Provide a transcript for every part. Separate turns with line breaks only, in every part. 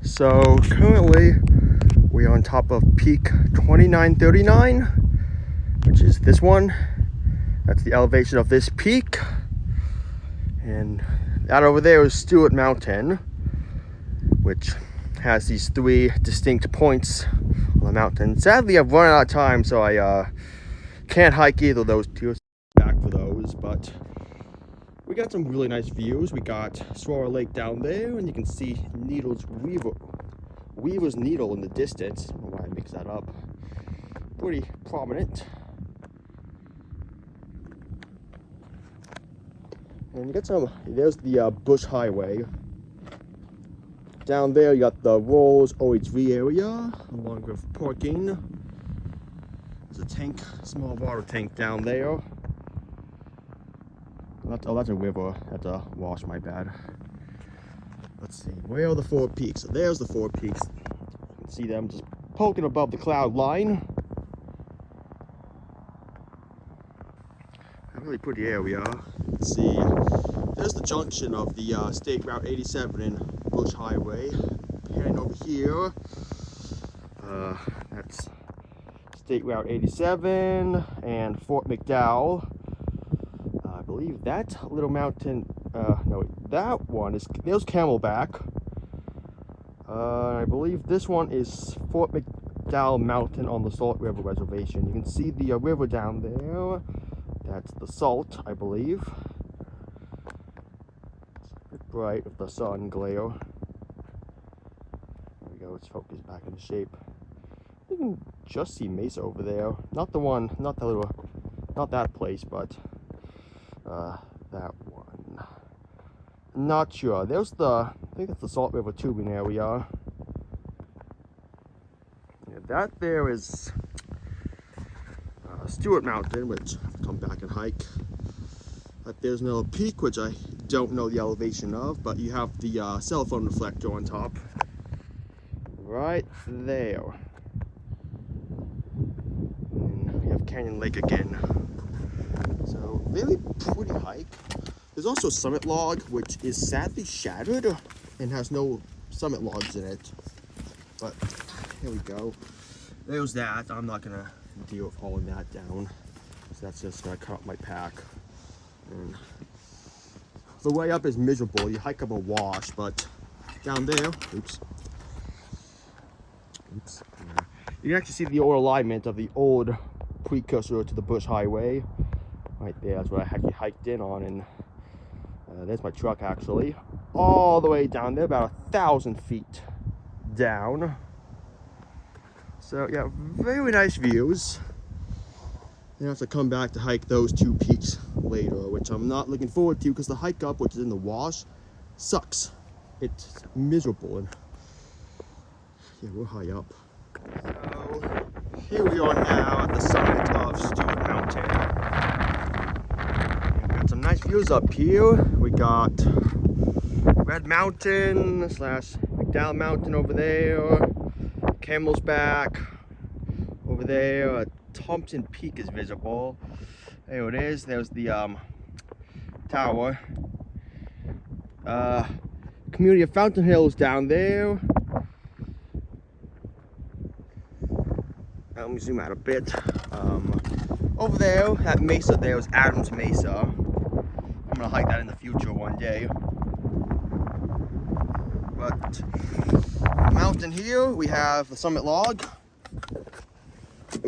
So currently we're on top of peak 2939, which is this one. That's the elevation of this peak. And that over there is Stewart Mountain, which has these three distinct points on the mountain. Sadly, I've run out of time, so I can't hike either of those two. Back for those, but we got some really nice views. We got Stewart Lake down there, and you can see Weaver's Needle in the distance. I don't know why I mixed that up. Pretty prominent. And you got there's the Bush Highway. Down there you got the Rolls OHV area, along with parking. There's a tank, small water tank down there. That's a river. That's a wash, my bad. Let's see, where are the four peaks? So there's the four peaks. You can see them just poking above the cloud line. A really pretty area. Let's see, there's the junction of the State Route 87 and Bush Highway. Heading over here, that's State Route 87 and Fort McDowell. I believe that little mountain, no, that one is, there's Camelback. I believe this one is Fort McDowell Mountain on the Salt River Reservation. You can see the river down there. That's the Salt, I believe. It's a bit bright with the sun glare. There we go, let's focus back into shape. You can just see Mesa over there. Not the one, not that place, but that one. Not sure. There's I think that's the Salt River tubing area. Yeah, that there is Stewart Mountain, which I've come back and hike. But there's no peak, which I don't know the elevation of, but you have the cell phone reflector on top. Right there. And we have Canyon Lake again. So, really pretty hike. There's also Summit Log, which is sadly shattered and has no summit logs in it. But here we go. There's that. I'm not gonna deal with hauling that down. So that's just gonna cut up my pack. And the way up is miserable. You hike up a wash, but down there, oops. You can actually see the old alignment of the old precursor to the Bush Highway. Right there, that's what I actually hiked in on, and there's my truck actually. All the way down there, about 1,000 feet down. So yeah, very nice views. You have to come back to hike those two peaks later, which I'm not looking forward to because the hike up, which is in the wash, sucks. It's miserable, and yeah, we're high up. So here we are now at the summit of Stewart Mountain. We've got some nice views up here. We got Red Mountain / McDowell Mountain over there. Camel's Back over there. Thompson Peak is visible. There it is. There's the tower. Community of Fountain Hills down there. Let me zoom out a bit. Over there, that mesa there is Adams Mesa. I'm gonna hike that in the future one day. But mountain here, we have the summit log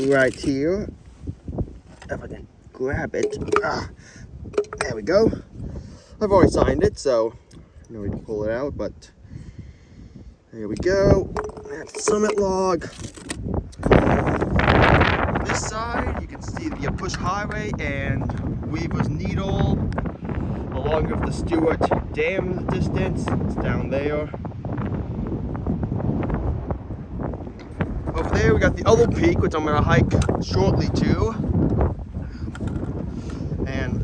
right here. If I can grab it, there we go. I've already signed it, so you know we can pull it out. But there we go. That's the summit log. On this side, you can see the Bush Highway and Weaver's Needle, along with the Stewart Dam in the distance. It's down there. Over there we got the other peak, which I'm going to hike shortly too. And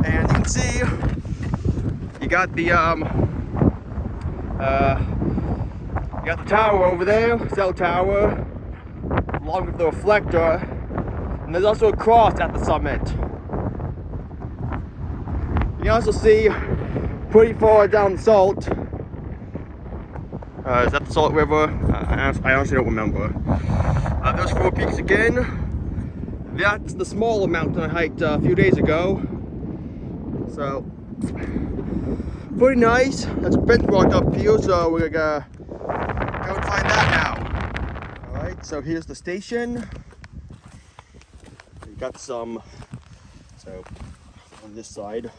you can see you got the tower over there, cell tower, along with the reflector, and there's also a cross at the summit. You can also see pretty far down the Salt. Is that the Salt River? I honestly don't remember. Those 4 peaks again. That's the smaller mountain I hiked a few days ago. So, pretty nice. That's a benchmark up here, so we're gonna go and find that now. Alright, so here's the station. We got some, so on this side,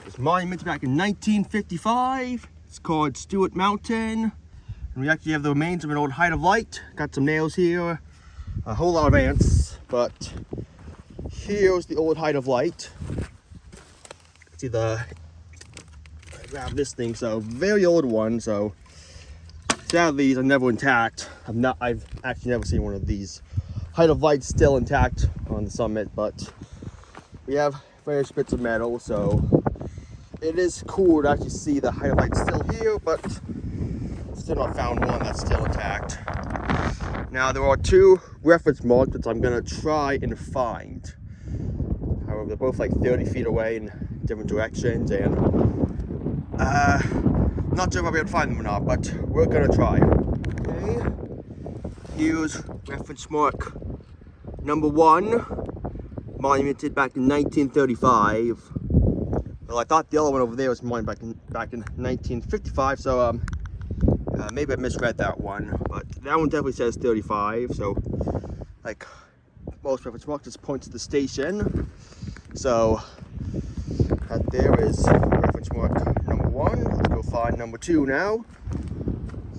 this monument back in 1955. It's called Stewart Mountain. And we actually have the remains of an old height of light. Got some nails here, a whole lot of ants, but here's the old height of light. See the, I grab this thing, so very old one, so sadly these are never intact. I've actually never seen one of these height of lights still intact on the summit, but we have various bits of metal, so it is cool to actually see the height of light still here, but still not found one that's still intact. Now there are 2 reference marks that I'm gonna try and find. However, they're both like 30 feet away in different directions, and not sure if I'll be able to find them or not, but we're gonna try. Okay, here's reference mark number 1, monumented back in 1935. Well, I thought the other one over there was monumented back in 1955, so maybe I misread that one, but that one definitely says 35. So, like most reference marks, just point to the station. So that there is reference mark number 1. Let's go find number 2 now.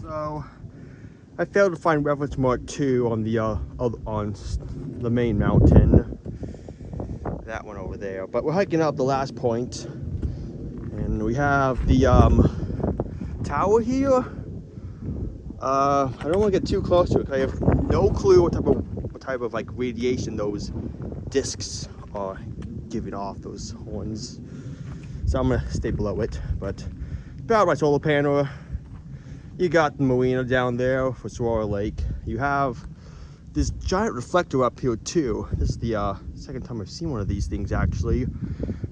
So I failed to find reference mark 2 on the main mountain. That one over there. But we're hiking up the last point, and we have the tower here. I don't want to get too close to it, 'cause I have no clue what type of like radiation those discs are giving off, those horns. So I'm gonna stay below it, but powered by solar panel. You got the marina down there for Saguaro Lake. You have this giant reflector up here too. This is the second time I've seen one of these things actually.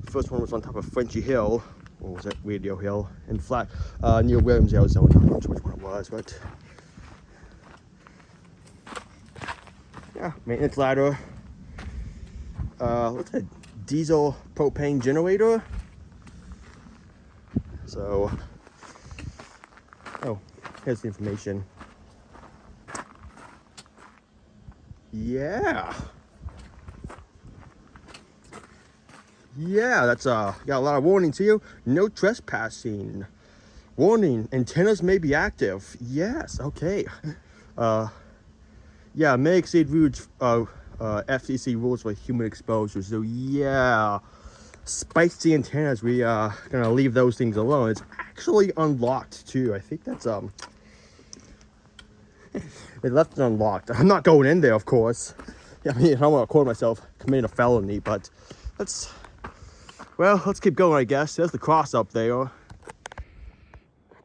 First one was on top of Frenchy Hill, or was it Radio Hill, and flat near Williams, Arizona. I'm not sure which one it was, but yeah, maintenance ladder. Looks like a diesel propane generator. So, oh, here's the information. Yeah, that's got a lot of warnings here. No trespassing. Warning, antennas may be active. Yes, okay. Yeah, may exceed rules, FCC rules for human exposure. So yeah, spicy antennas, we gonna leave those things alone. It's actually unlocked too. I think that's they left it unlocked. I'm not going in there, of course. I mean, I don't want to record myself committing a felony, but let's keep going, I guess. There's the cross up there.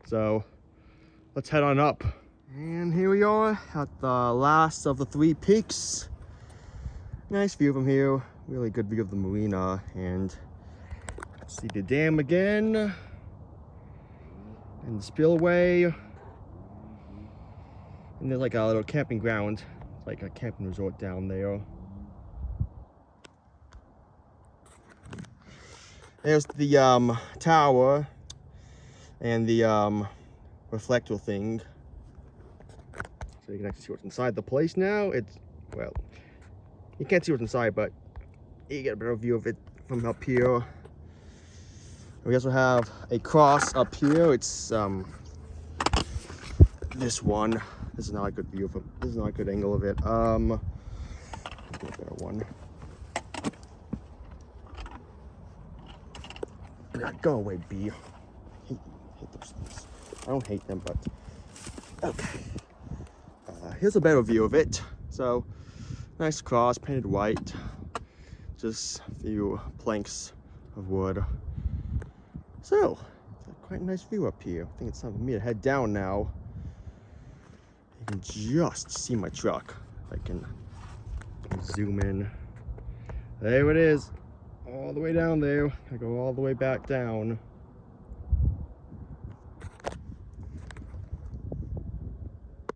So let's head on up. And here we are at the last of the 3 peaks. Nice view from here. Really good view of the marina. And see the dam again. And the spillway. And there's like a little camping ground. It's like a camping resort down there. There's the tower and the reflector thing. So you can actually see what's inside the place now. It's, well, you can't see what's inside, but you get a better view of it from up here. We also have a cross up here. It's this one. This is not a good view of it. This is not a good angle of it. A better one. Go away, bee. I hate those things. I don't hate them, but okay. Here's a better view of it. So, nice cross, painted white. Just a few planks of wood. So, it's a quite nice view up here. I think it's time for me to head down now. You can just see my truck. If I can zoom in. There it is. All the way down there. I go all the way back down.